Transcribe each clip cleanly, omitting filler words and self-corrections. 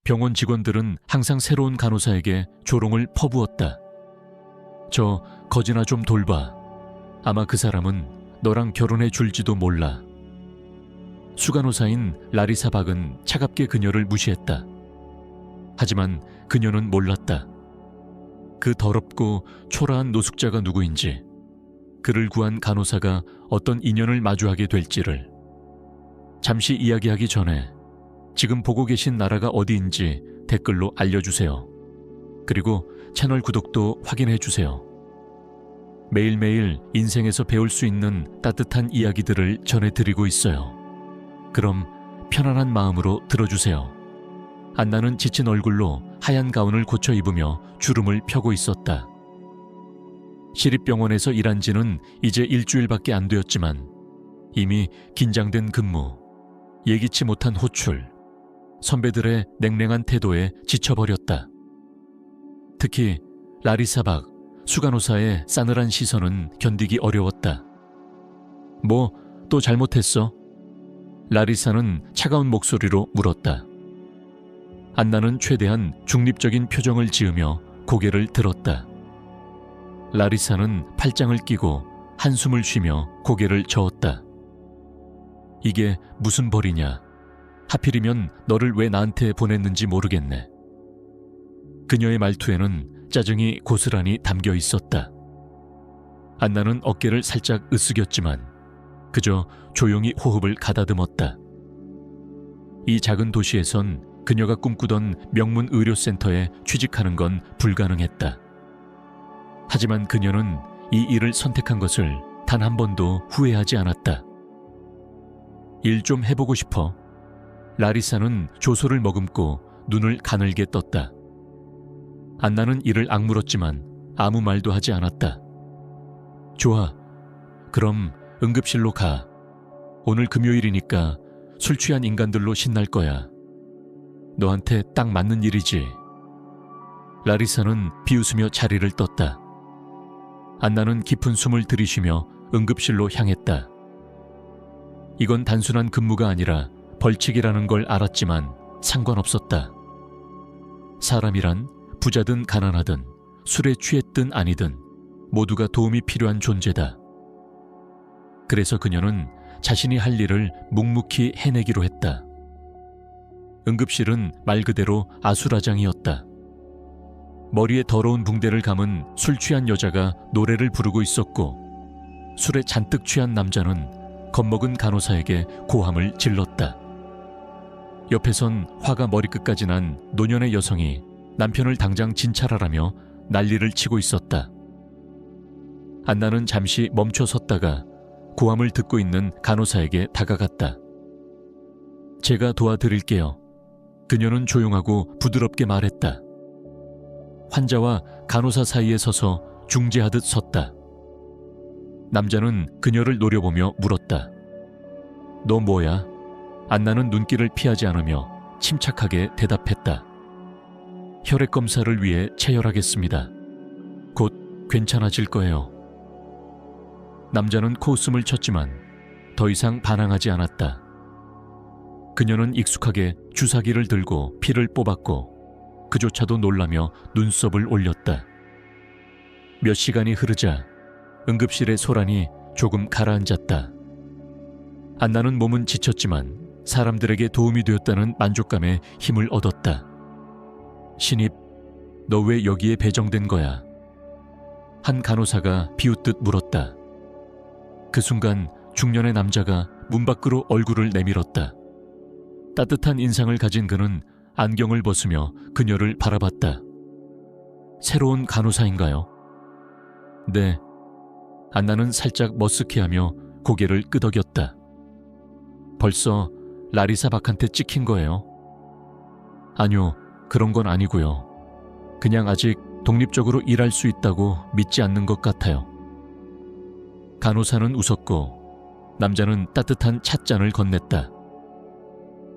병원 직원들은 항상 새로운 간호사에게 조롱을 퍼부었다. 저 거지나 좀 돌봐. 아마 그 사람은 너랑 결혼해 줄지도 몰라. 수간호사인 라리사 박은 차갑게 그녀를 무시했다. 하지만 그녀는 몰랐다. 그 더럽고 초라한 노숙자가 누구인지, 그를 구한 간호사가 어떤 인연을 마주하게 될지를. 잠시 이야기하기 전에 지금 보고 계신 나라가 어디인지 댓글로 알려주세요. 그리고 채널 구독도 확인해주세요. 매일매일 인생에서 배울 수 있는 따뜻한 이야기들을 전해드리고 있어요. 그럼 편안한 마음으로 들어주세요. 안나는 지친 얼굴로 하얀 가운을 고쳐 입으며 주름을 펴고 있었다. 시립병원에서 일한 지는 이제 일주일밖에 안 되었지만 이미 긴장된 근무, 예기치 못한 호출, 선배들의 냉랭한 태도에 지쳐버렸다. 특히 라리사 박, 수간호사의 싸늘한 시선은 견디기 어려웠다. 뭐 또 잘못했어? 라리사는 차가운 목소리로 물었다. 안나는 최대한 중립적인 표정을 지으며 고개를 들었다. 라리사는 팔짱을 끼고 한숨을 쉬며 고개를 저었다. 이게 무슨 벌이냐? 하필이면 너를 왜 나한테 보냈는지 모르겠네. 그녀의 말투에는 짜증이 고스란히 담겨 있었다. 안나는 어깨를 살짝 으쓱였지만 그저 조용히 호흡을 가다듬었다. 이 작은 도시에선 그녀가 꿈꾸던 명문 의료센터에 취직하는 건 불가능했다. 하지만 그녀는 이 일을 선택한 것을 단 한 번도 후회하지 않았다. 일 좀 해보고 싶어. 라리사는 조소를 머금고 눈을 가늘게 떴다. 안나는 이를 악물었지만 아무 말도 하지 않았다. 좋아. 그럼 응급실로 가. 오늘 금요일이니까 술 취한 인간들로 신날 거야. 너한테 딱 맞는 일이지. 라리사는 비웃으며 자리를 떴다. 안나는 깊은 숨을 들이쉬며 응급실로 향했다. 이건 단순한 근무가 아니라 벌칙이라는 걸 알았지만 상관없었다. 사람이란 부자든 가난하든 술에 취했든 아니든 모두가 도움이 필요한 존재다. 그래서 그녀는 자신이 할 일을 묵묵히 해내기로 했다. 응급실은 말 그대로 아수라장이었다. 머리에 더러운 붕대를 감은 술 취한 여자가 노래를 부르고 있었고, 술에 잔뜩 취한 남자는 겁먹은 간호사에게 고함을 질렀다. 옆에선 화가 머리끝까지 난 노년의 여성이 남편을 당장 진찰하라며 난리를 치고 있었다. 안나는 잠시 멈춰 섰다가 고함을 듣고 있는 간호사에게 다가갔다. 제가 도와드릴게요. 그녀는 조용하고 부드럽게 말했다. 환자와 간호사 사이에 서서 중재하듯 섰다. 남자는 그녀를 노려보며 물었다. 너 뭐야? 안나는 눈길을 피하지 않으며 침착하게 대답했다. 혈액 검사를 위해 체열하겠습니다. 곧 괜찮아질 거예요. 남자는 코웃음을 쳤지만 더 이상 반항하지 않았다. 그녀는 익숙하게 주사기를 들고 피를 뽑았고 그조차도 놀라며 눈썹을 올렸다. 몇 시간이 흐르자 응급실의 소란이 조금 가라앉았다. 안나는 몸은 지쳤지만 사람들에게 도움이 되었다는 만족감에 힘을 얻었다. 신입, 너 왜 여기에 배정된 거야? 한 간호사가 비웃듯 물었다. 그 순간 중년의 남자가 문 밖으로 얼굴을 내밀었다. 따뜻한 인상을 가진 그는 안경을 벗으며 그녀를 바라봤다. 새로운 간호사인가요? 네. 안나는 살짝 머쓱해하며 고개를 끄덕였다. 벌써 라리사 박한테 찍힌 거예요? 아니요, 그런 건 아니고요. 그냥 아직 독립적으로 일할 수 있다고 믿지 않는 것 같아요. 간호사는 웃었고 남자는 따뜻한 찻잔을 건넸다.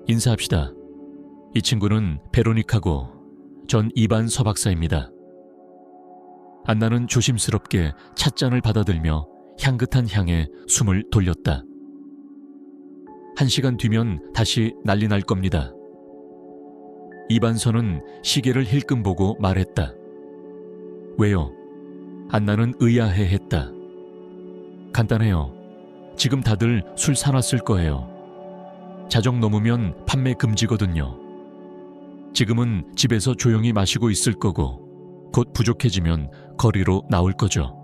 인사합시다. 이 친구는 베로니카고 전 이반 서박사입니다. 안나는 조심스럽게 찻잔을 받아들며 향긋한 향에 숨을 돌렸다. 1시간 뒤면 다시 난리 날 겁니다. 이반선은 시계를 힐끔 보고 말했다. 왜요? 안나는 의아해했다. 간단해요. 지금 다들 술 사놨을 거예요. 자정 넘으면 판매 금지거든요. 지금은 집에서 조용히 마시고 있을 거고 곧 부족해지면 거리로 나올 거죠.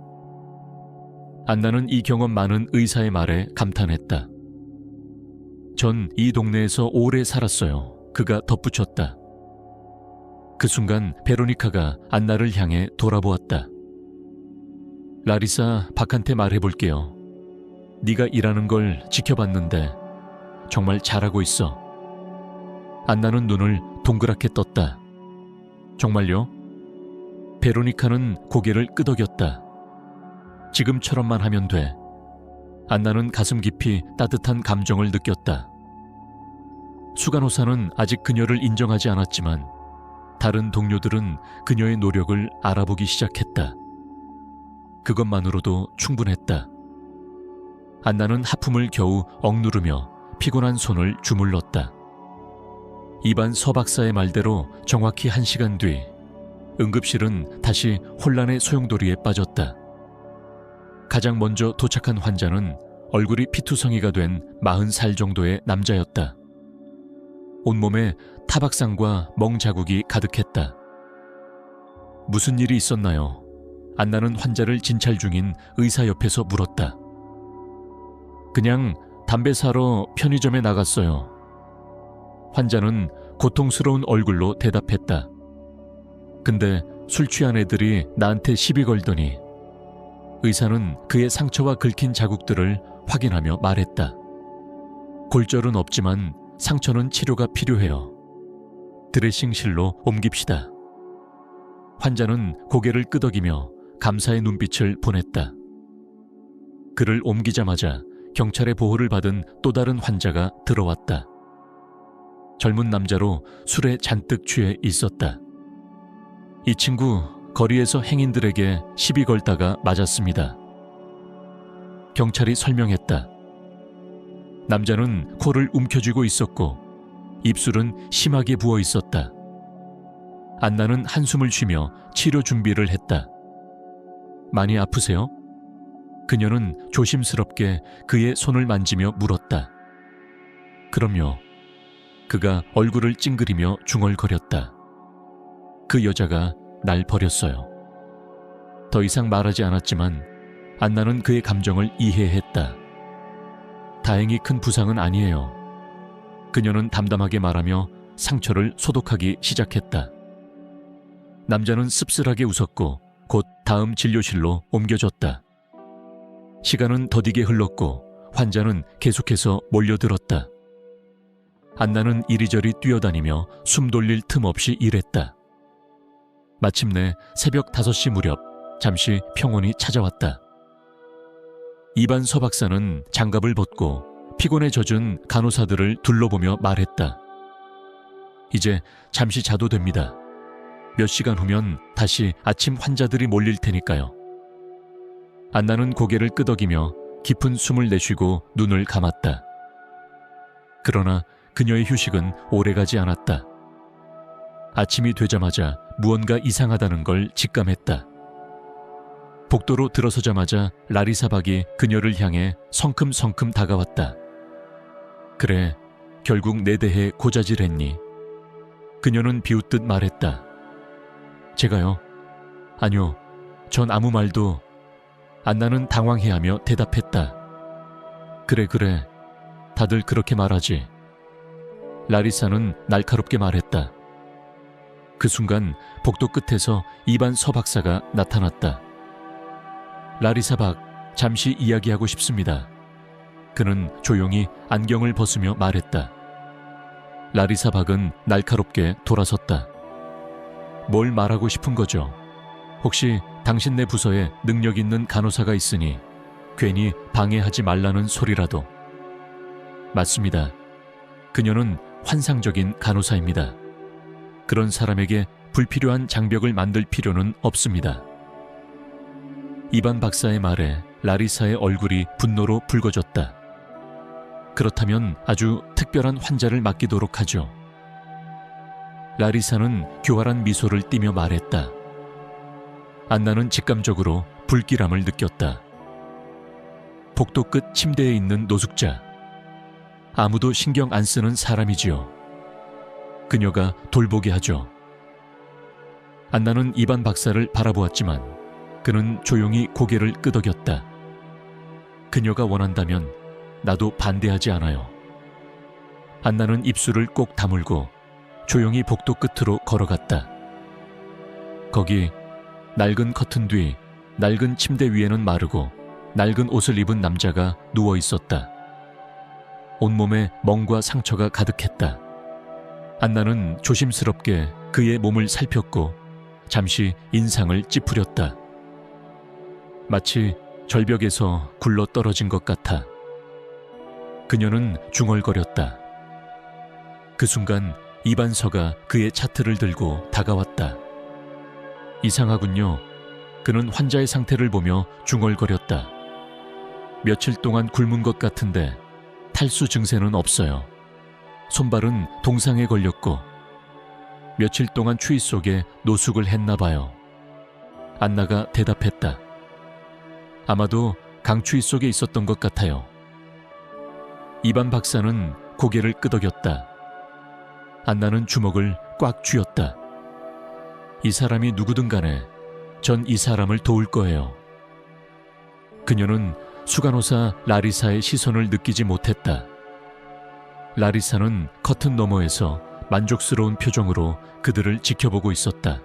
안나는 이 경험 많은 의사의 말에 감탄했다. 전 이 동네에서 오래 살았어요. 그가 덧붙였다. 그 순간 베로니카가 안나를 향해 돌아보았다. 라리사, 박한테 말해볼게요. 네가 일하는 걸 지켜봤는데 정말 잘하고 있어. 안나는 눈을 동그랗게 떴다. 정말요? 베로니카는 고개를 끄덕였다. 지금처럼만 하면 돼. 안나는 가슴 깊이 따뜻한 감정을 느꼈다. 수간호사는 아직 그녀를 인정하지 않았지만 다른 동료들은 그녀의 노력을 알아보기 시작했다. 그것만으로도 충분했다. 안나는 하품을 겨우 억누르며 피곤한 손을 주물렀다. 이반 서박사의 말대로 정확히 1시간 뒤 응급실은 다시 혼란의 소용돌이에 빠졌다. 가장 먼저 도착한 환자는 얼굴이 피투성이가 된 40살 정도의 남자였다. 온몸에 타박상과 멍 자국이 가득했다. 무슨 일이 있었나요? 안나는 환자를 진찰 중인 의사 옆에서 물었다. 그냥 담배 사러 편의점에 나갔어요. 환자는 고통스러운 얼굴로 대답했다. 근데 술 취한 애들이 나한테 시비 걸더니 의사는 그의 상처와 긁힌 자국들을 확인하며 말했다. 골절은 없지만 상처는 치료가 필요해요. 드레싱실로 옮깁시다. 환자는 고개를 끄덕이며 감사의 눈빛을 보냈다. 그를 옮기자마자 경찰의 보호를 받은 또 다른 환자가 들어왔다. 젊은 남자로 술에 잔뜩 취해 있었다. 이 친구 거리에서 행인들에게 시비 걸다가 맞았습니다. 경찰이 설명했다. 남자는 코를 움켜쥐고 있었고 입술은 심하게 부어 있었다. 안나는 한숨을 쉬며 치료 준비를 했다. 많이 아프세요? 그녀는 조심스럽게 그의 손을 만지며 물었다. 그럼요. 그가 얼굴을 찡그리며 중얼거렸다. 그 여자가 날 버렸어요. 더 이상 말하지 않았지만 안나는 그의 감정을 이해했다. 다행히 큰 부상은 아니에요. 그녀는 담담하게 말하며 상처를 소독하기 시작했다. 남자는 씁쓸하게 웃었고 곧 다음 진료실로 옮겨졌다. 시간은 더디게 흘렀고 환자는 계속해서 몰려들었다. 안나는 이리저리 뛰어다니며 숨 돌릴 틈 없이 일했다. 마침내 새벽 5시 무렵 잠시 평온이 찾아왔다. 이반 서박사는 장갑을 벗고 피곤에 젖은 간호사들을 둘러보며 말했다. 이제 잠시 자도 됩니다. 몇 시간 후면 다시 아침 환자들이 몰릴 테니까요. 안나는 고개를 끄덕이며 깊은 숨을 내쉬고 눈을 감았다. 그러나 그녀의 휴식은 오래가지 않았다. 아침이 되자마자 무언가 이상하다는 걸 직감했다. 복도로 들어서자마자 라리사 박이 그녀를 향해 성큼성큼 다가왔다. 그래, 결국 내 대해 고자질했니? 그녀는 비웃듯 말했다. 제가요? 아니요, 전 아무 말도. 안나는 당황해하며 대답했다. 그래, 다들 그렇게 말하지. 라리사는 날카롭게 말했다. 그 순간 복도 끝에서 이반 서박사가 나타났다. 라리사 박, 잠시 이야기하고 싶습니다. 그는 조용히 안경을 벗으며 말했다. 라리사 박은 날카롭게 돌아섰다. 뭘 말하고 싶은 거죠? 혹시 당신네 부서에 능력 있는 간호사가 있으니 괜히 방해하지 말라는 소리라도. 맞습니다. 그녀는 환상적인 간호사입니다. 그런 사람에게 불필요한 장벽을 만들 필요는 없습니다. 이반 박사의 말에 라리사의 얼굴이 분노로 붉어졌다. 그렇다면 아주 특별한 환자를 맡기도록 하죠. 라리사는 교활한 미소를 띠며 말했다. 안나는 직감적으로 불길함을 느꼈다. 복도 끝 침대에 있는 노숙자. 아무도 신경 안 쓰는 사람이지요. 그녀가 돌보게 하죠. 안나는 이반 박사를 바라보았지만 그는 조용히 고개를 끄덕였다. 그녀가 원한다면 나도 반대하지 않아요. 안나는 입술을 꼭 다물고 조용히 복도 끝으로 걸어갔다. 거기 낡은 커튼 뒤 낡은 침대 위에는 마르고 낡은 옷을 입은 남자가 누워 있었다. 온몸에 멍과 상처가 가득했다. 안나는 조심스럽게 그의 몸을 살폈고 잠시 인상을 찌푸렸다. 마치 절벽에서 굴러 떨어진 것 같아. 그녀는 중얼거렸다. 그 순간 이반서가 그의 차트를 들고 다가왔다. 이상하군요. 그는 환자의 상태를 보며 중얼거렸다. 며칠 동안 굶은 것 같은데 탈수 증세는 없어요. 손발은 동상에 걸렸고 며칠 동안 추위 속에 노숙을 했나 봐요. 안나가 대답했다. 아마도 강추위 속에 있었던 것 같아요. 이반 박사는 고개를 끄덕였다. 안나는 주먹을 꽉 쥐었다. 이 사람이 누구든 간에 전 이 사람을 도울 거예요. 그녀는 수간호사 라리사의 시선을 느끼지 못했다. 라리사는 커튼 너머에서 만족스러운 표정으로 그들을 지켜보고 있었다.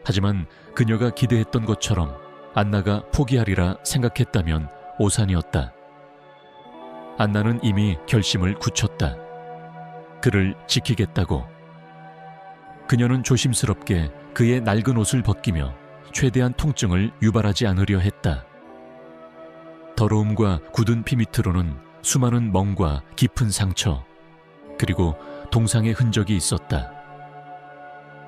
하지만 그녀가 기대했던 것처럼 안나가 포기하리라 생각했다면 오산이었다. 안나는 이미 결심을 굳혔다. 그를 지키겠다고. 그녀는 조심스럽게 그의 낡은 옷을 벗기며 최대한 통증을 유발하지 않으려 했다. 더러움과 굳은 피 밑으로는 수많은 멍과 깊은 상처, 그리고 동상의 흔적이 있었다.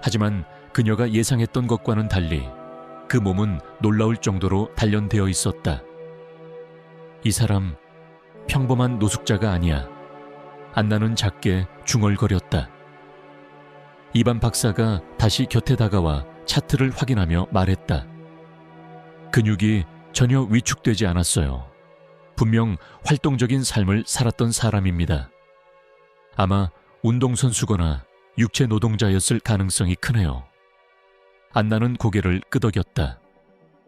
하지만 그녀가 예상했던 것과는 달리 그 몸은 놀라울 정도로 단련되어 있었다. 이 사람 평범한 노숙자가 아니야. 안나는 작게 중얼거렸다. 이반 박사가 다시 곁에 다가와 차트를 확인하며 말했다. 근육이 전혀 위축되지 않았어요. 분명 활동적인 삶을 살았던 사람입니다. 아마 운동선수거나 육체 노동자였을 가능성이 크네요. 안나는 고개를 끄덕였다.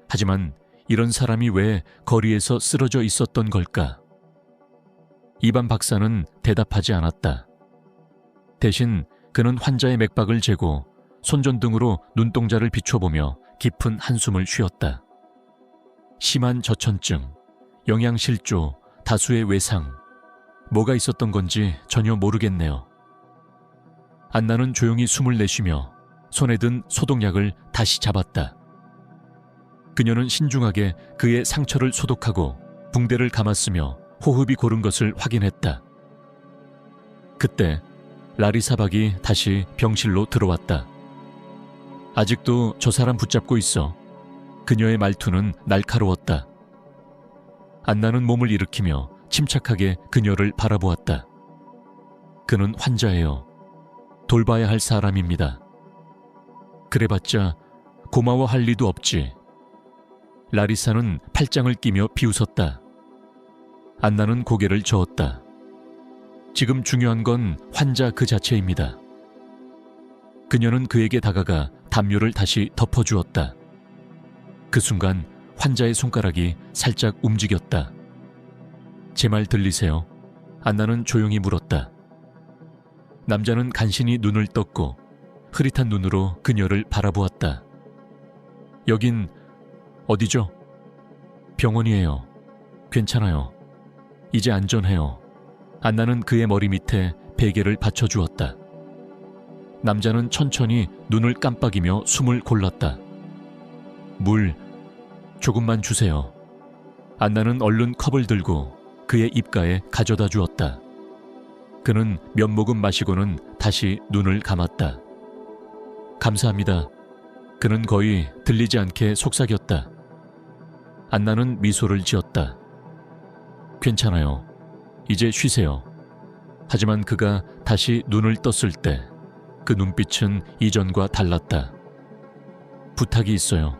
하지만 이런 사람이 왜 거리에서 쓰러져 있었던 걸까? 이반 박사는 대답하지 않았다. 대신 그는 환자의 맥박을 재고 손전등으로 눈동자를 비춰보며 깊은 한숨을 쉬었다. 심한 저천증, 영양실조, 다수의 외상, 뭐가 있었던 건지 전혀 모르겠네요. 안나는 조용히 숨을 내쉬며 손에 든 소독약을 다시 잡았다. 그녀는 신중하게 그의 상처를 소독하고 붕대를 감았으며 호흡이 고른 것을 확인했다. 그때 라리사박이 다시 병실로 들어왔다. 아직도 저 사람 붙잡고 있어. 그녀의 말투는 날카로웠다. 안나는 몸을 일으키며 침착하게 그녀를 바라보았다. 그는 환자예요. 돌봐야 할 사람입니다. 그래봤자 고마워할 리도 없지. 라리사는 팔짱을 끼며 비웃었다. 안나는 고개를 저었다. 지금 중요한 건 환자 그 자체입니다. 그녀는 그에게 다가가 담요를 다시 덮어주었다. 그 순간 환자의 손가락이 살짝 움직였다. 제 말 들리세요? 안나는 조용히 물었다. 남자는 간신히 눈을 떴고 흐릿한 눈으로 그녀를 바라보았다. 여긴 어디죠? 병원이에요. 괜찮아요. 이제 안전해요. 안나는 그의 머리 밑에 베개를 받쳐주었다. 남자는 천천히 눈을 깜빡이며 숨을 골랐다. 물 조금만 주세요. 안나는 얼른 컵을 들고 그의 입가에 가져다 주었다. 그는 몇 모금 마시고는 다시 눈을 감았다. 감사합니다. 그는 거의 들리지 않게 속삭였다. 안나는 미소를 지었다. 괜찮아요. 이제 쉬세요. 하지만 그가 다시 눈을 떴을 때 그 눈빛은 이전과 달랐다. 부탁이 있어요.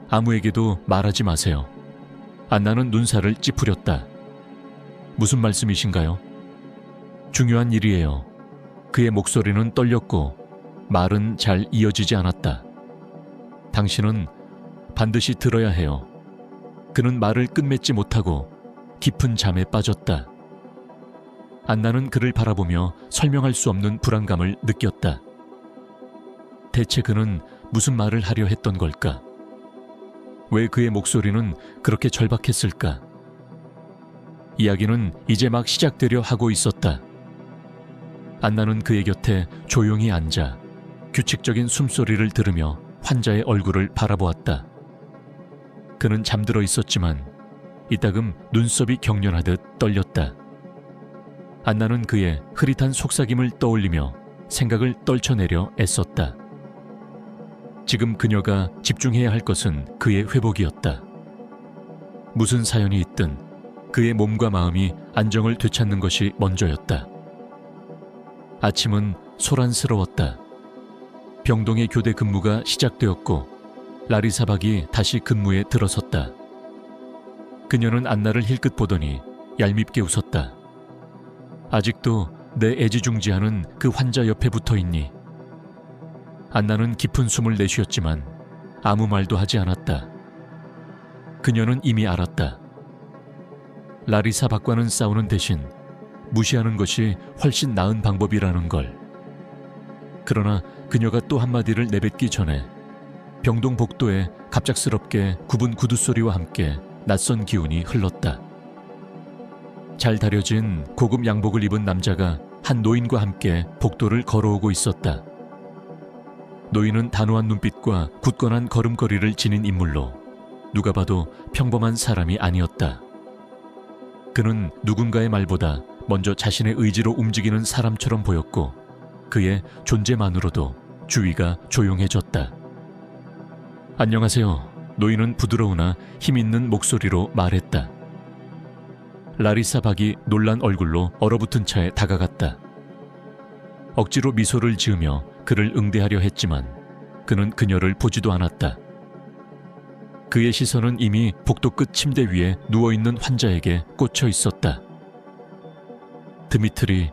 아무에게도 말하지 마세요. 안나는 눈살을 찌푸렸다. 무슨 말씀이신가요? 중요한 일이에요. 그의 목소리는 떨렸고 말은 잘 이어지지 않았다. 당신은 반드시 들어야 해요. 그는 말을 끝맺지 못하고 깊은 잠에 빠졌다. 안나는 그를 바라보며 설명할 수 없는 불안감을 느꼈다. 대체 그는 무슨 말을 하려 했던 걸까? 왜 그의 목소리는 그렇게 절박했을까? 이야기는 이제 막 시작되려 하고 있었다. 안나는 그의 곁에 조용히 앉아 규칙적인 숨소리를 들으며 환자의 얼굴을 바라보았다. 그는 잠들어 있었지만 이따금 눈썹이 경련하듯 떨렸다. 안나는 그의 흐릿한 속삭임을 떠올리며 생각을 떨쳐내려 애썼다. 지금 그녀가 집중해야 할 것은 그의 회복이었다. 무슨 사연이 있든 그의 몸과 마음이 안정을 되찾는 것이 먼저였다. 아침은 소란스러웠다. 병동의 교대 근무가 시작되었고 라리사 박이 다시 근무에 들어섰다. 그녀는 안나를 힐끗 보더니 얄밉게 웃었다. 아직도 내 애지중지하는 그 환자 옆에 붙어있니? 안나는 깊은 숨을 내쉬었지만 아무 말도 하지 않았다. 그녀는 이미 알았다. 라리사 박과는 싸우는 대신 무시하는 것이 훨씬 나은 방법이라는 걸. 그러나 그녀가 또 한마디를 내뱉기 전에 병동 복도에 갑작스럽게 굽은 구두소리와 함께 낯선 기운이 흘렀다. 잘 다려진 고급 양복을 입은 남자가 한 노인과 함께 복도를 걸어오고 있었다. 노인은 단호한 눈빛과 굳건한 걸음걸이를 지닌 인물로 누가 봐도 평범한 사람이 아니었다. 그는 누군가의 말보다 먼저 자신의 의지로 움직이는 사람처럼 보였고 그의 존재만으로도 주위가 조용해졌다. 안녕하세요. 노인은 부드러우나 힘있는 목소리로 말했다. 라리사 박이 놀란 얼굴로 얼어붙은 차에 다가갔다. 억지로 미소를 지으며 그를 응대하려 했지만 그는 그녀를 보지도 않았다. 그의 시선은 이미 복도 끝 침대 위에 누워있는 환자에게 꽂혀 있었다. 드미트리,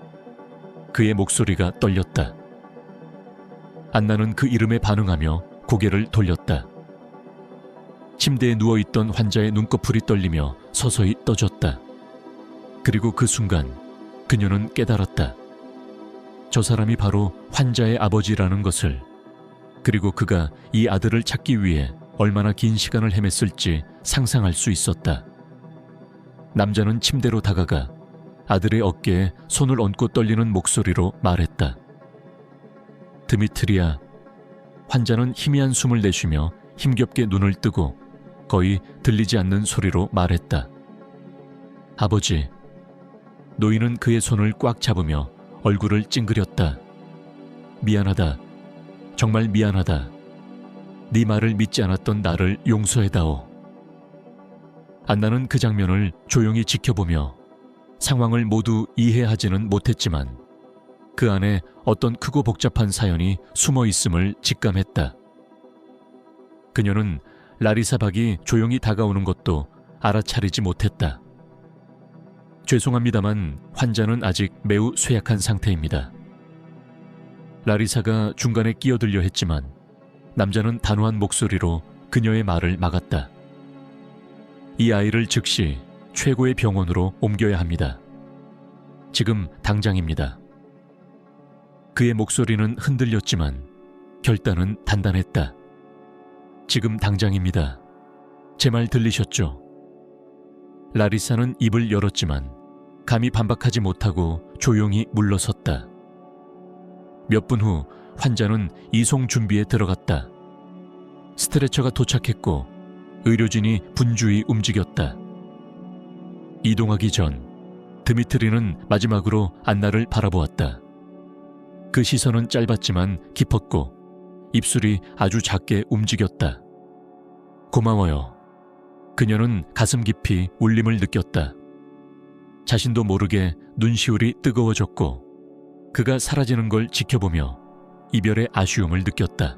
그의 목소리가 떨렸다. 안나는 그 이름에 반응하며 고개를 돌렸다. 침대에 누워있던 환자의 눈꺼풀이 떨리며 서서히 떠졌다. 그리고 그 순간 그녀는 깨달았다. 저 사람이 바로 환자의 아버지라는 것을, 그리고 그가 이 아들을 찾기 위해 얼마나 긴 시간을 헤맸을지 상상할 수 있었다. 남자는 침대로 다가가 아들의 어깨에 손을 얹고 떨리는 목소리로 말했다. 드미트리야. 환자는 희미한 숨을 내쉬며 힘겹게 눈을 뜨고 거의 들리지 않는 소리로 말했다. 아버지. 노인은 그의 손을 꽉 잡으며 얼굴을 찡그렸다. 미안하다. 정말 미안하다. 네 말을 믿지 않았던 나를 용서해다오. 안나는 그 장면을 조용히 지켜보며 상황을 모두 이해하지는 못했지만 그 안에 어떤 크고 복잡한 사연이 숨어 있음을 직감했다. 그녀는 라리사 박이 조용히 다가오는 것도 알아차리지 못했다. 죄송합니다만 환자는 아직 매우 쇠약한 상태입니다. 라리사가 중간에 끼어들려 했지만 남자는 단호한 목소리로 그녀의 말을 막았다. 이 아이를 즉시 최고의 병원으로 옮겨야 합니다. 지금 당장입니다. 그의 목소리는 흔들렸지만 결단은 단단했다. 지금 당장입니다. 제 말 들리셨죠? 라리사는 입을 열었지만 감히 반박하지 못하고 조용히 물러섰다. 몇 분 후 환자는 이송 준비에 들어갔다. 스트레처가 도착했고 의료진이 분주히 움직였다. 이동하기 전 드미트리는 마지막으로 안나를 바라보았다. 그 시선은 짧았지만 깊었고 입술이 아주 작게 움직였다. 고마워요. 그녀는 가슴 깊이 울림을 느꼈다. 자신도 모르게 눈시울이 뜨거워졌고 그가 사라지는 걸 지켜보며 이별의 아쉬움을 느꼈다.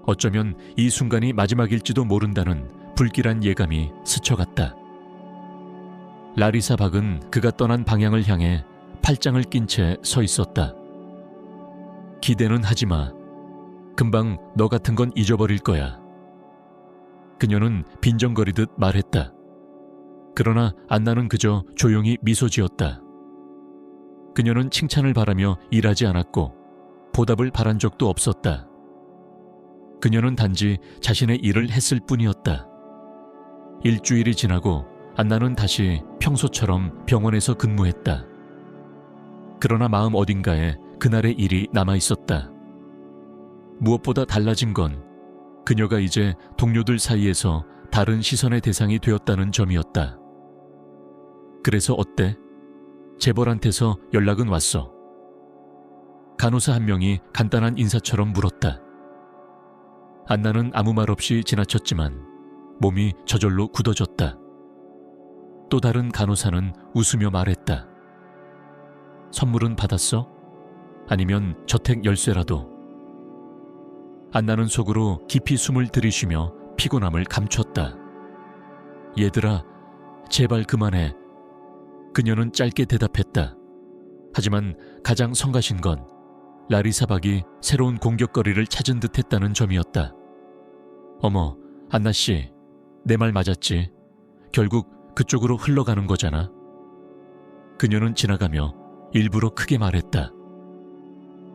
어쩌면 이 순간이 마지막일지도 모른다는 불길한 예감이 스쳐갔다. 라리사 박은 그가 떠난 방향을 향해 팔짱을 낀 채 서 있었다. 기대는 하지마. 금방 너 같은 건 잊어버릴 거야. 그녀는 빈정거리듯 말했다. 그러나 안나는 그저 조용히 미소 지었다. 그녀는 칭찬을 바라며 일하지 않았고 보답을 바란 적도 없었다. 그녀는 단지 자신의 일을 했을 뿐이었다. 일주일이 지나고 안나는 다시 평소처럼 병원에서 근무했다. 그러나 마음 어딘가에 그날의 일이 남아있었다. 무엇보다 달라진 건 그녀가 이제 동료들 사이에서 다른 시선의 대상이 되었다는 점이었다. 그래서 어때? 재벌한테서 연락은 왔어. 간호사 한 명이 간단한 인사처럼 물었다. 안나는 아무 말 없이 지나쳤지만 몸이 저절로 굳어졌다. 또 다른 간호사는 웃으며 말했다. 선물은 받았어? 아니면 저택 열쇠라도? 안나는 속으로 깊이 숨을 들이쉬며 피곤함을 감췄다. 얘들아, 제발 그만해. 그녀는 짧게 대답했다. 하지만 가장 성가신 건 라리사 박이 새로운 공격거리를 찾은 듯 했다는 점이었다. 어머, 안나씨, 내 말 맞았지? 결국 그쪽으로 흘러가는 거잖아. 그녀는 지나가며 일부러 크게 말했다.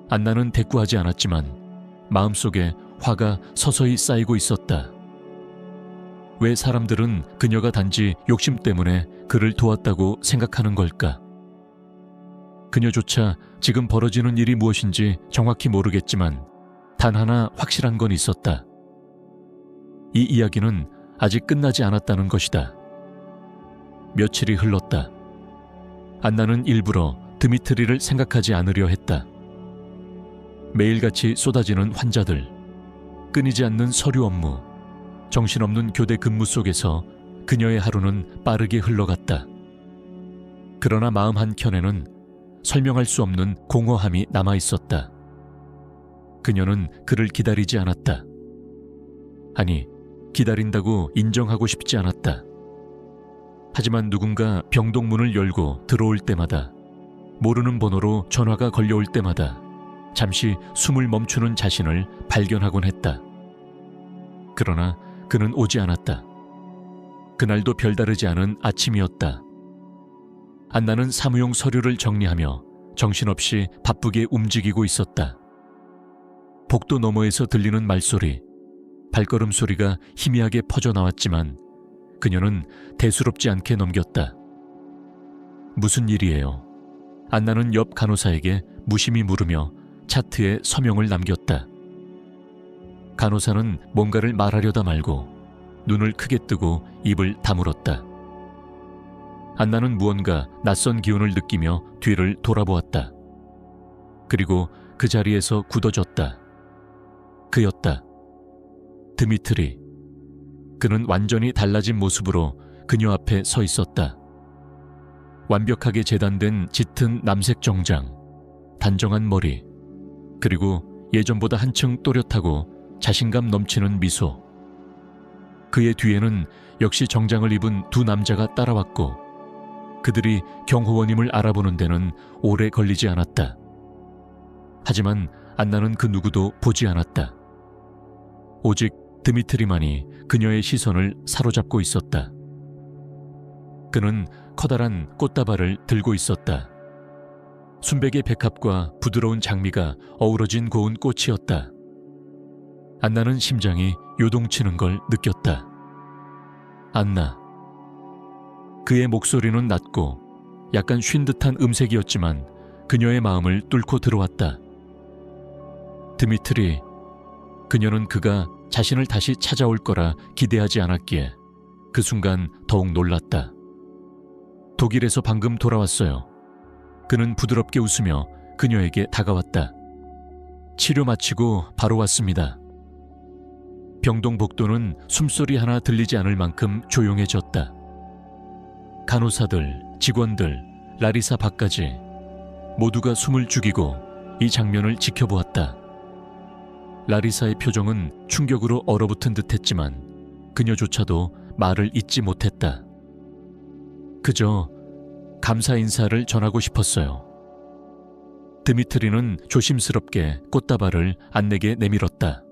안나는 대꾸하지 않았지만 마음속에 화가 서서히 쌓이고 있었다. 왜 사람들은 그녀가 단지 욕심 때문에 그를 도왔다고 생각하는 걸까? 그녀조차 지금 벌어지는 일이 무엇인지 정확히 모르겠지만 단 하나 확실한 건 있었다. 이 이야기는 아직 끝나지 않았다는 것이다. 며칠이 흘렀다. 안나는 일부러 드미트리를 생각하지 않으려 했다. 매일같이 쏟아지는 환자들, 끊이지 않는 서류 업무, 정신없는 교대 근무 속에서 그녀의 하루는 빠르게 흘러갔다. 그러나 마음 한켠에는 설명할 수 없는 공허함이 남아있었다. 그녀는 그를 기다리지 않았다. 아니, 기다린다고 인정하고 싶지 않았다. 하지만 누군가 병동문을 열고 들어올 때마다, 모르는 번호로 전화가 걸려올 때마다 잠시 숨을 멈추는 자신을 발견하곤 했다. 그러나 그는 오지 않았다. 그날도 별다르지 않은 아침이었다. 안나는 사무용 서류를 정리하며 정신없이 바쁘게 움직이고 있었다. 복도 너머에서 들리는 말소리, 발걸음 소리가 희미하게 퍼져나왔지만 그녀는 대수롭지 않게 넘겼다. 무슨 일이에요? 안나는 옆 간호사에게 무심히 물으며 차트에 서명을 남겼다. 간호사는 뭔가를 말하려다 말고 눈을 크게 뜨고 입을 다물었다. 안나는 무언가 낯선 기운을 느끼며 뒤를 돌아보았다. 그리고 그 자리에서 굳어졌다. 그였다. 드미트리. 그는 완전히 달라진 모습으로 그녀 앞에 서 있었다. 완벽하게 재단된 짙은 남색 정장, 단정한 머리, 그리고 예전보다 한층 또렷하고 자신감 넘치는 미소. 그의 뒤에는 역시 정장을 입은 두 남자가 따라왔고 그들이 경호원임을 알아보는 데는 오래 걸리지 않았다. 하지만 안나는 그 누구도 보지 않았다. 오직 드미트리만이 그녀의 시선을 사로잡고 있었다. 그는 커다란 꽃다발을 들고 있었다. 순백의 백합과 부드러운 장미가 어우러진 고운 꽃이었다. 안나는 심장이 요동치는 걸 느꼈다. 안나. 그의 목소리는 낮고 약간 쉰 듯한 음색이었지만 그녀의 마음을 뚫고 들어왔다. 드미트리. 그녀는 그가 자신을 다시 찾아올 거라 기대하지 않았기에 그 순간 더욱 놀랐다. 독일에서 방금 돌아왔어요. 그는 부드럽게 웃으며 그녀에게 다가왔다. 치료 마치고 바로 왔습니다. 병동 복도는 숨소리 하나 들리지 않을 만큼 조용해졌다. 간호사들, 직원들, 라리사 박까지 모두가 숨을 죽이고 이 장면을 지켜보았다. 라리사의 표정은 충격으로 얼어붙은 듯했지만 그녀조차도 말을 잇지 못했다. 그저 감사 인사를 전하고 싶었어요. 드미트리는 조심스럽게 꽃다발을 안내게 내밀었다.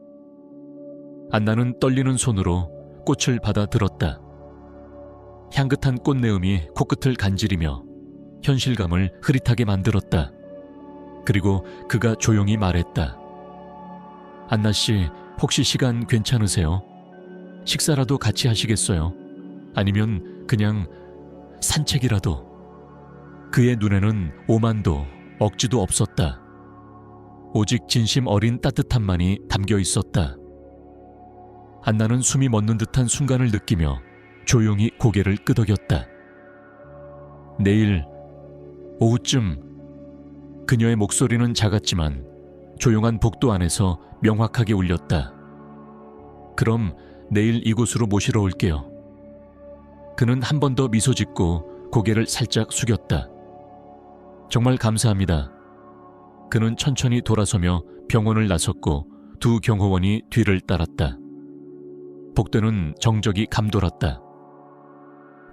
안나는 떨리는 손으로 꽃을 받아 들었다. 향긋한 꽃내음이 코끝을 간지리며 현실감을 흐릿하게 만들었다. 그리고 그가 조용히 말했다. 안나 씨, 혹시 시간 괜찮으세요? 식사라도 같이 하시겠어요? 아니면 그냥 산책이라도. 그의 눈에는 오만도 억지도 없었다. 오직 진심 어린 따뜻함만이 담겨 있었다. 안나는 숨이 멎는 듯한 순간을 느끼며 조용히 고개를 끄덕였다. 내일 오후쯤. 그녀의 목소리는 작았지만 조용한 복도 안에서 명확하게 울렸다. 그럼 내일 이곳으로 모시러 올게요. 그는 한 번 더 미소 짓고 고개를 살짝 숙였다. 정말 감사합니다. 그는 천천히 돌아서며 병원을 나섰고 두 경호원이 뒤를 따랐다. 복도는 정적이 감돌았다.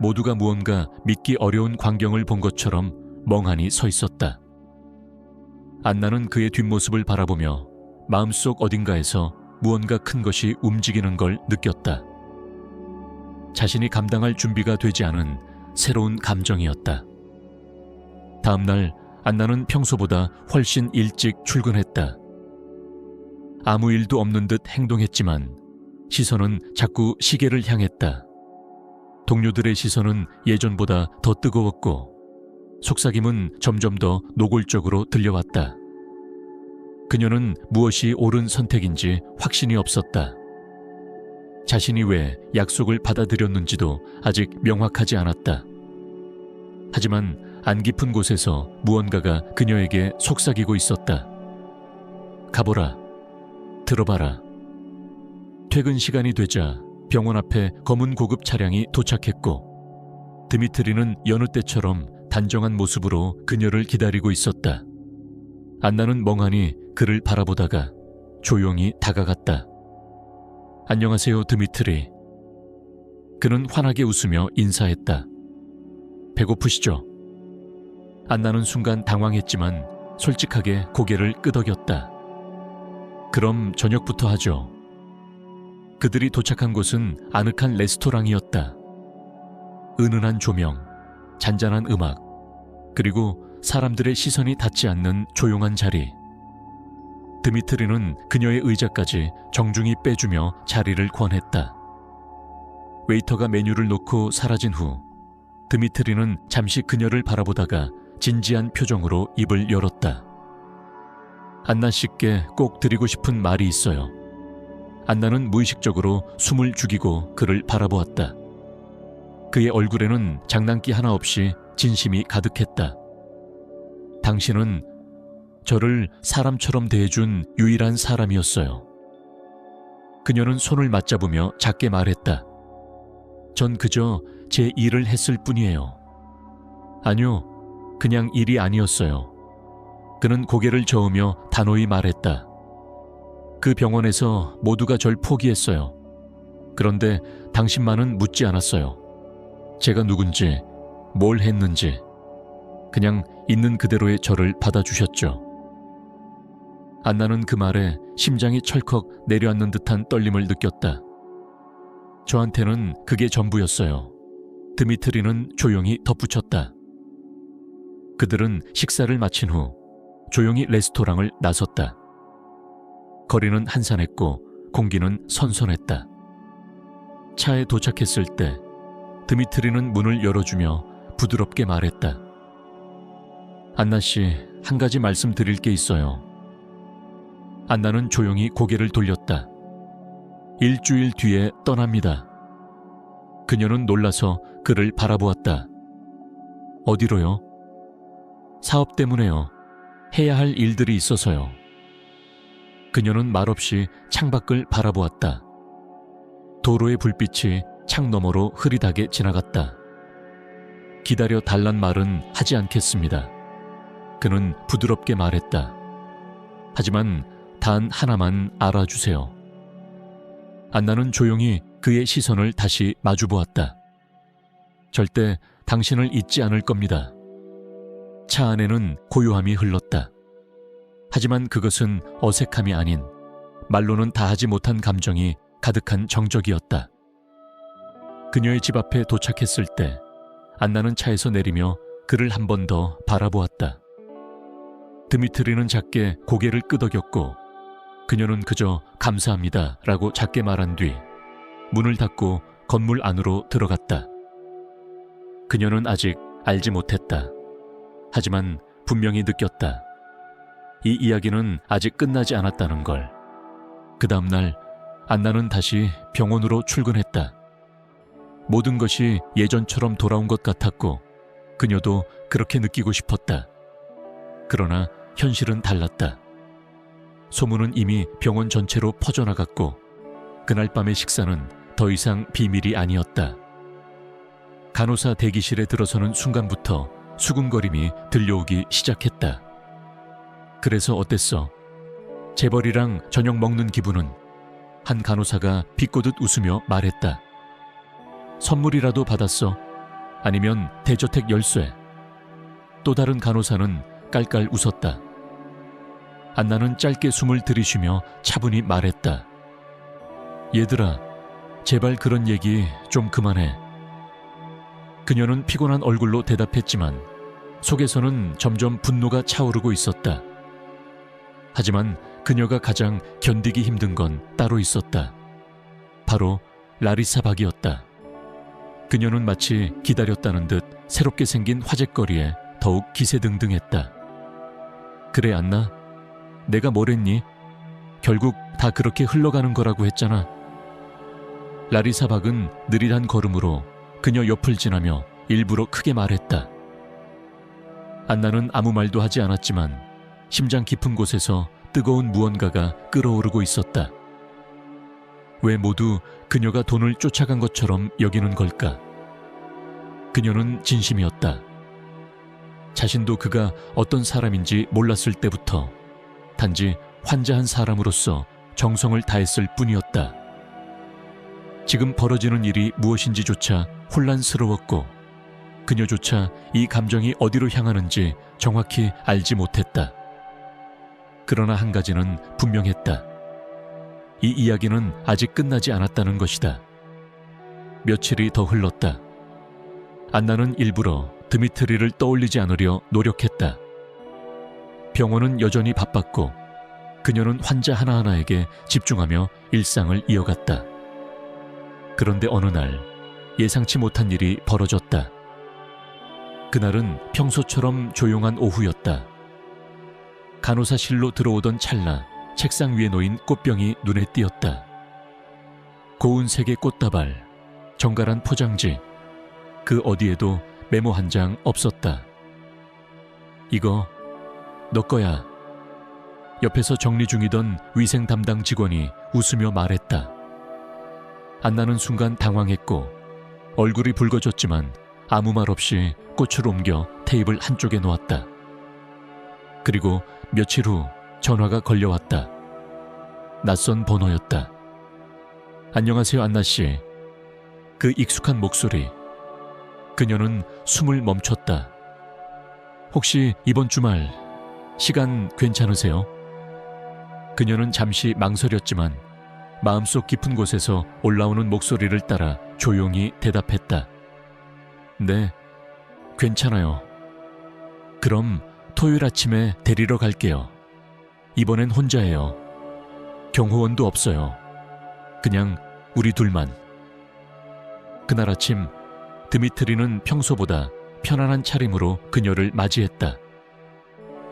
모두가 무언가 믿기 어려운 광경을 본 것처럼 멍하니 서 있었다. 안나는 그의 뒷모습을 바라보며 마음속 어딘가에서 무언가 큰 것이 움직이는 걸 느꼈다. 자신이 감당할 준비가 되지 않은 새로운 감정이었다. 다음 날 안나는 평소보다 훨씬 일찍 출근했다. 아무 일도 없는 듯 행동했지만 시선은 자꾸 시계를 향했다. 동료들의 시선은 예전보다 더 뜨거웠고 속삭임은 점점 더 노골적으로 들려왔다. 그녀는 무엇이 옳은 선택인지 확신이 없었다. 자신이 왜 약속을 받아들였는지도 아직 명확하지 않았다. 하지만 안 깊은 곳에서 무언가가 그녀에게 속삭이고 있었다. 가보라. 들어봐라. 퇴근 시간이 되자 병원 앞에 검은 고급 차량이 도착했고 드미트리는 여느 때처럼 단정한 모습으로 그녀를 기다리고 있었다. 안나는 멍하니 그를 바라보다가 조용히 다가갔다. 안녕하세요, 드미트리. 그는 환하게 웃으며 인사했다. 배고프시죠? 안나는 순간 당황했지만 솔직하게 고개를 끄덕였다. 그럼 저녁부터 하죠. 그들이 도착한 곳은 아늑한 레스토랑이었다. 은은한 조명, 잔잔한 음악, 그리고 사람들의 시선이 닿지 않는 조용한 자리. 드미트리는 그녀의 의자까지 정중히 빼주며 자리를 권했다. 웨이터가 메뉴를 놓고 사라진 후 드미트리는 잠시 그녀를 바라보다가 진지한 표정으로 입을 열었다. 안나 씨께 꼭 드리고 싶은 말이 있어요. 안나는 무의식적으로 숨을 죽이고 그를 바라보았다. 그의 얼굴에는 장난기 하나 없이 진심이 가득했다. 당신은 저를 사람처럼 대해준 유일한 사람이었어요. 그녀는 손을 맞잡으며 작게 말했다. 전 그저 제 일을 했을 뿐이에요. 아니요, 그냥 일이 아니었어요. 그는 고개를 저으며 단호히 말했다. 그 병원에서 모두가 절 포기했어요. 그런데 당신만은 묻지 않았어요. 제가 누군지, 뭘 했는지. 그냥 있는 그대로의 저를 받아주셨죠. 안나는 그 말에 심장이 철컥 내려앉는 듯한 떨림을 느꼈다. 저한테는 그게 전부였어요. 드미트리는 조용히 덧붙였다. 그들은 식사를 마친 후 조용히 레스토랑을 나섰다. 거리는 한산했고 공기는 선선했다. 차에 도착했을 때 드미트리는 문을 열어주며 부드럽게 말했다. 안나 씨, 한 가지 말씀드릴 게 있어요. 안나는 조용히 고개를 돌렸다. 일주일 뒤에 떠납니다. 그녀는 놀라서 그를 바라보았다. 어디로요? 사업 때문에요. 해야 할 일들이 있어서요. 그녀는 말없이 창밖을 바라보았다. 도로의 불빛이 창 너머로 흐릿하게 지나갔다. 기다려 달란 말은 하지 않겠습니다. 그는 부드럽게 말했다. 하지만 단 하나만 알아주세요. 안나는 조용히 그의 시선을 다시 마주보았다. 절대 당신을 잊지 않을 겁니다. 차 안에는 고요함이 흘렀다. 하지만 그것은 어색함이 아닌 말로는 다하지 못한 감정이 가득한 정적이었다. 그녀의 집 앞에 도착했을 때 안나는 차에서 내리며 그를 한 번 더 바라보았다. 드미트리는 작게 고개를 끄덕였고 그녀는 그저 감사합니다 라고 작게 말한 뒤 문을 닫고 건물 안으로 들어갔다. 그녀는 아직 알지 못했다. 하지만 분명히 느꼈다. 이 이야기는 아직 끝나지 않았다는 걸. 그 다음 날 안나는 다시 병원으로 출근했다. 모든 것이 예전처럼 돌아온 것 같았고 그녀도 그렇게 느끼고 싶었다. 그러나 현실은 달랐다. 소문은 이미 병원 전체로 퍼져나갔고 그날 밤의 식사는 더 이상 비밀이 아니었다. 간호사 대기실에 들어서는 순간부터 수군거림이 들려오기 시작했다. 그래서 어땠어? 재벌이랑 저녁 먹는 기분은? 한 간호사가 비꼬듯 웃으며 말했다. 선물이라도 받았어? 아니면 대저택 열쇠? 또 다른 간호사는 깔깔 웃었다. 안나는 짧게 숨을 들이쉬며 차분히 말했다. 얘들아, 제발 그런 얘기 좀 그만해. 그녀는 피곤한 얼굴로 대답했지만 속에서는 점점 분노가 차오르고 있었다. 하지만 그녀가 가장 견디기 힘든 건 따로 있었다. 바로 라리사 박이었다. 그녀는 마치 기다렸다는 듯 새롭게 생긴 화제거리에 더욱 기세등등했다. 그래 안나? 내가 뭘 했니? 결국 다 그렇게 흘러가는 거라고 했잖아. 라리사 박은 느릿한 걸음으로 그녀 옆을 지나며 일부러 크게 말했다. 안나는 아무 말도 하지 않았지만 심장 깊은 곳에서 뜨거운 무언가가 끓어오르고 있었다. 왜 모두 그녀가 돈을 쫓아간 것처럼 여기는 걸까? 그녀는 진심이었다. 자신도 그가 어떤 사람인지 몰랐을 때부터 단지 환자한 사람으로서 정성을 다했을 뿐이었다. 지금 벌어지는 일이 무엇인지조차 혼란스러웠고 그녀조차 이 감정이 어디로 향하는지 정확히 알지 못했다. 그러나 한 가지는 분명했다. 이 이야기는 아직 끝나지 않았다는 것이다. 며칠이 더 흘렀다. 안나는 일부러 드미트리를 떠올리지 않으려 노력했다. 병원은 여전히 바빴고 그녀는 환자 하나하나에게 집중하며 일상을 이어갔다. 그런데 어느 날 예상치 못한 일이 벌어졌다. 그날은 평소처럼 조용한 오후였다. 간호사실로 들어오던 찰나 책상 위에 놓인 꽃병이 눈에 띄었다. 고운 색의 꽃다발, 정갈한 포장지, 그 어디에도 메모 한 장 없었다. 이거 너 거야. 옆에서 정리 중이던 위생 담당 직원이 웃으며 말했다. 안나는 순간 당황했고 얼굴이 붉어졌지만 아무 말 없이 꽃을 옮겨 테이블 한쪽에 놓았다. 그리고 며칠 후 전화가 걸려왔다. 낯선 번호였다. 안녕하세요 안나씨. 그 익숙한 목소리. 그녀는 숨을 멈췄다. 혹시 이번 주말 시간 괜찮으세요? 그녀는 잠시 망설였지만 마음속 깊은 곳에서 올라오는 목소리를 따라 조용히 대답했다. 네, 괜찮아요. 그럼 토요일 아침에 데리러 갈게요. 이번엔 혼자예요. 경호원도 없어요. 그냥 우리 둘만. 그날 아침 드미트리는 평소보다 편안한 차림으로 그녀를 맞이했다.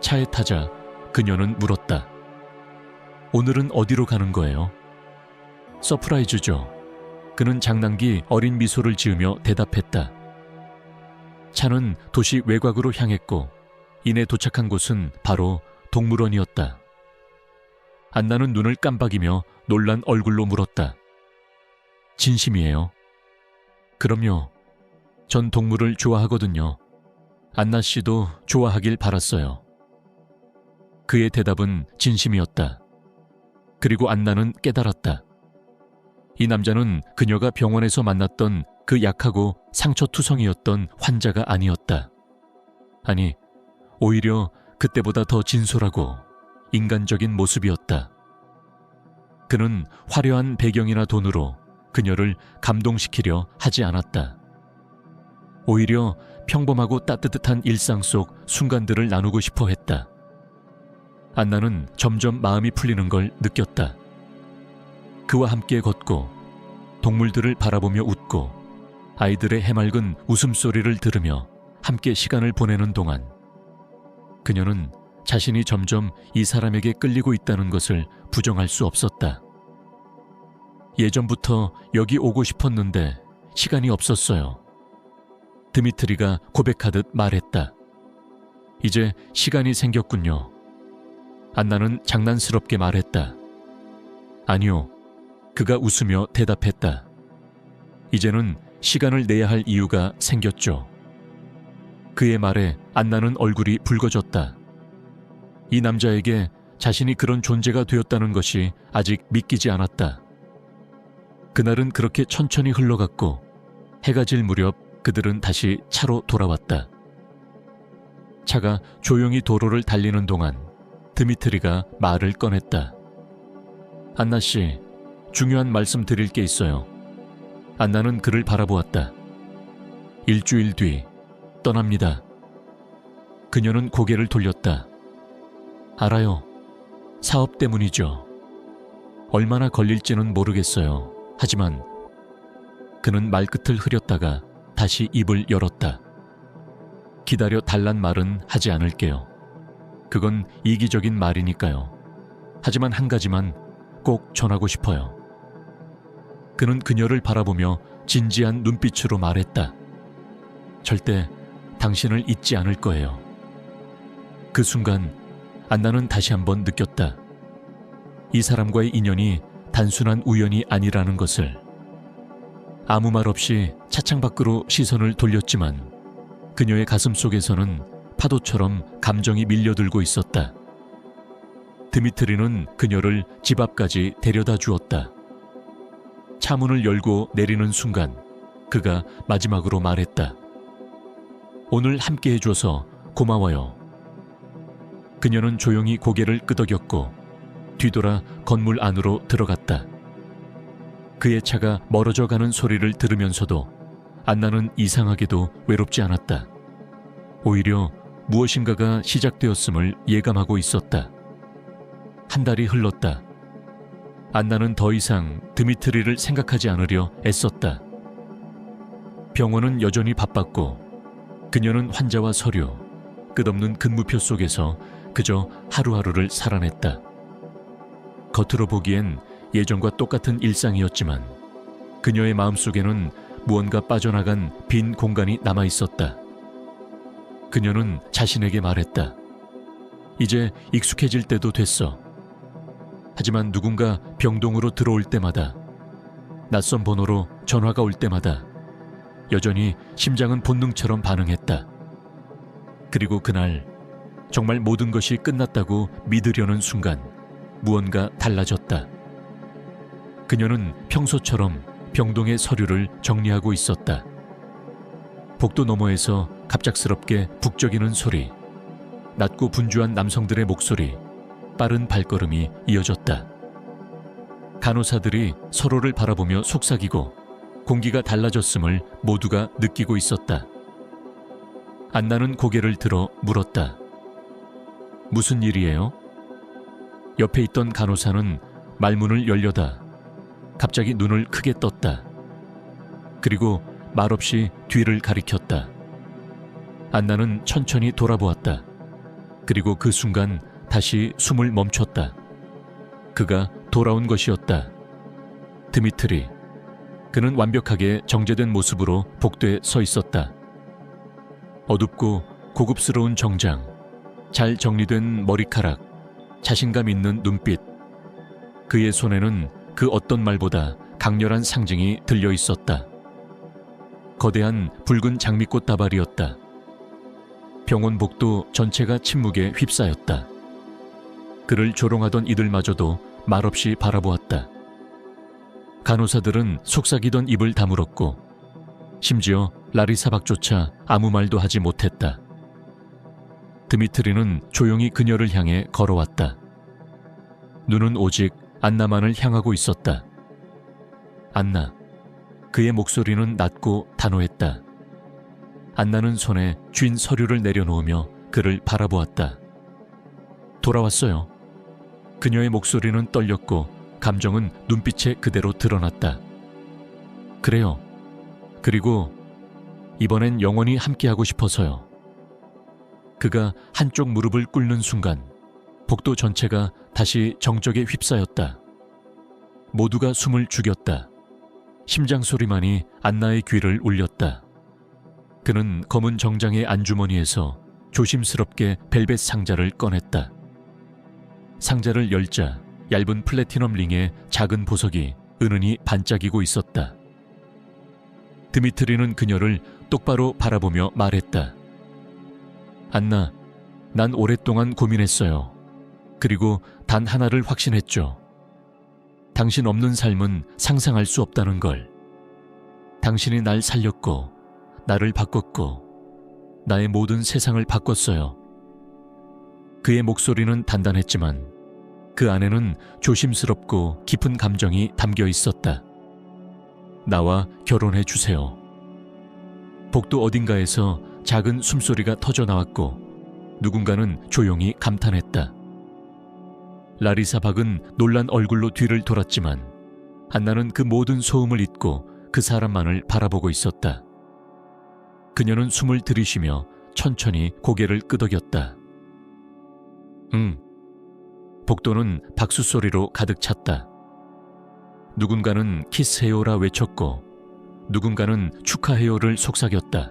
차에 타자 그녀는 물었다. 오늘은 어디로 가는 거예요? 서프라이즈죠. 그는 장난기 어린 미소를 지으며 대답했다. 차는 도시 외곽으로 향했고 이내 도착한 곳은 바로 동물원이었다. 안나는 눈을 깜박이며 놀란 얼굴로 물었다. 진심이에요? 그럼요. 전 동물을 좋아하거든요. 안나 씨도 좋아하길 바랐어요. 그의 대답은 진심이었다. 그리고 안나는 깨달았다. 이 남자는 그녀가 병원에서 만났던 그 약하고 상처투성이었던 환자가 아니었다. 아니, 오히려 그때보다 더 진솔하고 인간적인 모습이었다. 그는 화려한 배경이나 돈으로 그녀를 감동시키려 하지 않았다. 오히려 평범하고 따뜻한 일상 속 순간들을 나누고 싶어 했다. 안나는 점점 마음이 풀리는 걸 느꼈다. 그와 함께 걷고 동물들을 바라보며 웃고 아이들의 해맑은 웃음소리를 들으며 함께 시간을 보내는 동안 그녀는 자신이 점점 이 사람에게 끌리고 있다는 것을 부정할 수 없었다. 예전부터 여기 오고 싶었는데 시간이 없었어요. 드미트리가 고백하듯 말했다. 이제 시간이 생겼군요. 안나는 장난스럽게 말했다. 아니요. 그가 웃으며 대답했다. 이제는 시간을 내야 할 이유가 생겼죠. 그의 말에 안나는 얼굴이 붉어졌다. 이 남자에게 자신이 그런 존재가 되었다는 것이 아직 믿기지 않았다. 그날은 그렇게 천천히 흘러갔고 해가 질 무렵 그들은 다시 차로 돌아왔다. 차가 조용히 도로를 달리는 동안 드미트리가 말을 꺼냈다. 안나 씨, 중요한 말씀 드릴 게 있어요. 안나는 그를 바라보았다. 일주일 뒤 떠납니다. 그녀는 고개를 돌렸다. 알아요. 사업 때문이죠. 얼마나 걸릴지는 모르겠어요. 하지만 그는 말끝을 흐렸다가 다시 입을 열었다. 기다려 달란 말은 하지 않을게요. 그건 이기적인 말이니까요. 하지만 한 가지만 꼭 전하고 싶어요. 그는 그녀를 바라보며 진지한 눈빛으로 말했다. 절대 당신을 잊지 않을 거예요. 그 순간 안나는 다시 한번 느꼈다. 이 사람과의 인연이 단순한 우연이 아니라는 것을. 아무 말 없이 차창 밖으로 시선을 돌렸지만 그녀의 가슴 속에서는 파도처럼 감정이 밀려들고 있었다. 드미트리는 그녀를 집 앞까지 데려다 주었다. 차문을 열고 내리는 순간 그가 마지막으로 말했다. 오늘 함께 해줘서 고마워요. 그녀는 조용히 고개를 끄덕였고 뒤돌아 건물 안으로 들어갔다. 그의 차가 멀어져 가는 소리를 들으면서도 안나는 이상하게도 외롭지 않았다. 오히려 무엇인가가 시작되었음을 예감하고 있었다. 한 달이 흘렀다. 안나는 더 이상 드미트리를 생각하지 않으려 애썼다. 병원은 여전히 바빴고 그녀는 환자와 서류, 끝없는 근무표 속에서 그저 하루하루를 살아냈다. 겉으로 보기엔 예전과 똑같은 일상이었지만 그녀의 마음속에는 무언가 빠져나간 빈 공간이 남아있었다. 그녀는 자신에게 말했다. 이제 익숙해질 때도 됐어. 하지만 누군가 병동으로 들어올 때마다, 낯선 번호로 전화가 올 때마다 여전히 심장은 본능처럼 반응했다. 그리고 그날 정말 모든 것이 끝났다고 믿으려는 순간 무언가 달라졌다. 그녀는 평소처럼 병동의 서류를 정리하고 있었다. 복도 너머에서 갑작스럽게 북적이는 소리, 낮고 분주한 남성들의 목소리, 빠른 발걸음이 이어졌다. 간호사들이 서로를 바라보며 속삭이고 공기가 달라졌음을 모두가 느끼고 있었다. 안나는 고개를 들어 물었다. 무슨 일이에요? 옆에 있던 간호사는 말문을 열려다 갑자기 눈을 크게 떴다. 그리고 말없이 뒤를 가리켰다. 안나는 천천히 돌아보았다. 그리고 그 순간 다시 숨을 멈췄다. 그가 돌아온 것이었다. 드미트리. 그는 완벽하게 정제된 모습으로 복도에 서 있었다. 어둡고 고급스러운 정장, 잘 정리된 머리카락, 자신감 있는 눈빛. 그의 손에는 그 어떤 말보다 강렬한 상징이 들려 있었다. 거대한 붉은 장미꽃 다발이었다. 병원 복도 전체가 침묵에 휩싸였다. 그를 조롱하던 이들마저도 말없이 바라보았다. 간호사들은 속삭이던 입을 다물었고 심지어 라리사박조차 아무 말도 하지 못했다. 드미트리는 조용히 그녀를 향해 걸어왔다. 눈은 오직 안나만을 향하고 있었다. 안나. 그의 목소리는 낮고 단호했다. 안나는 손에 쥔 서류를 내려놓으며 그를 바라보았다. 돌아왔어요. 그녀의 목소리는 떨렸고 감정은 눈빛에 그대로 드러났다. 그래요. 그리고 이번엔 영원히 함께하고 싶어서요. 그가 한쪽 무릎을 꿇는 순간 복도 전체가 다시 정적에 휩싸였다. 모두가 숨을 죽였다. 심장 소리만이 안나의 귀를 울렸다. 그는 검은 정장의 안주머니에서 조심스럽게 벨벳 상자를 꺼냈다. 상자를 열자 얇은 플래티넘 링에 작은 보석이 은은히 반짝이고 있었다. 드미트리는 그녀를 똑바로 바라보며 말했다. 안나, 난 오랫동안 고민했어요. 그리고 단 하나를 확신했죠. 당신 없는 삶은 상상할 수 없다는 걸. 당신이 날 살렸고 나를 바꿨고 나의 모든 세상을 바꿨어요. 그의 목소리는 단단했지만 그 안에는 조심스럽고 깊은 감정이 담겨 있었다. 나와 결혼해 주세요. 복도 어딘가에서 작은 숨소리가 터져 나왔고 누군가는 조용히 감탄했다. 라리사 박은 놀란 얼굴로 뒤를 돌았지만 안나는 그 모든 소음을 잊고 그 사람만을 바라보고 있었다. 그녀는 숨을 들이쉬며 천천히 고개를 끄덕였다. 응. 복도는 박수 소리로 가득 찼다. 누군가는 키스해요라 외쳤고 누군가는 축하해요를 속삭였다.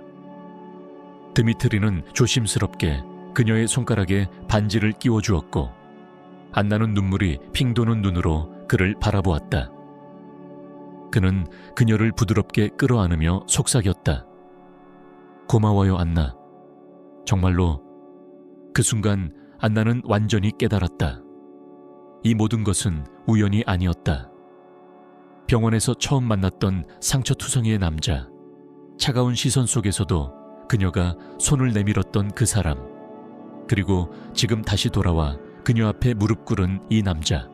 드미트리는 조심스럽게 그녀의 손가락에 반지를 끼워주었고 안나는 눈물이 핑 도는 눈으로 그를 바라보았다. 그는 그녀를 부드럽게 끌어안으며 속삭였다. 고마워요, 안나. 정말로. 그 순간 안나는 완전히 깨달았다. 이 모든 것은 우연이 아니었다. 병원에서 처음 만났던 상처투성이의 남자, 차가운 시선 속에서도 그녀가 손을 내밀었던 그 사람, 그리고 지금 다시 돌아와 그녀 앞에 무릎 꿇은 이 남자.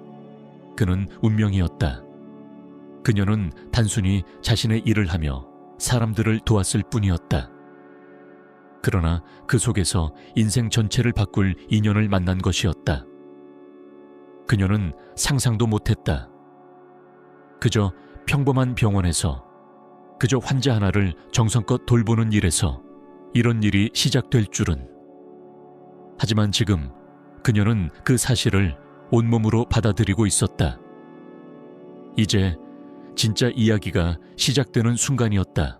그는 운명이었다. 그녀는 단순히 자신의 일을 하며 사람들을 도왔을 뿐이었다. 그러나 그 속에서 인생 전체를 바꿀 인연을 만난 것이었다. 그녀는 상상도 못했다. 그저 평범한 병원에서, 그저 환자 하나를 정성껏 돌보는 일에서 이런 일이 시작될 줄은. 하지만 지금 그녀는 그 사실을 온몸으로 받아들이고 있었다. 이제 진짜 이야기가 시작되는 순간이었다.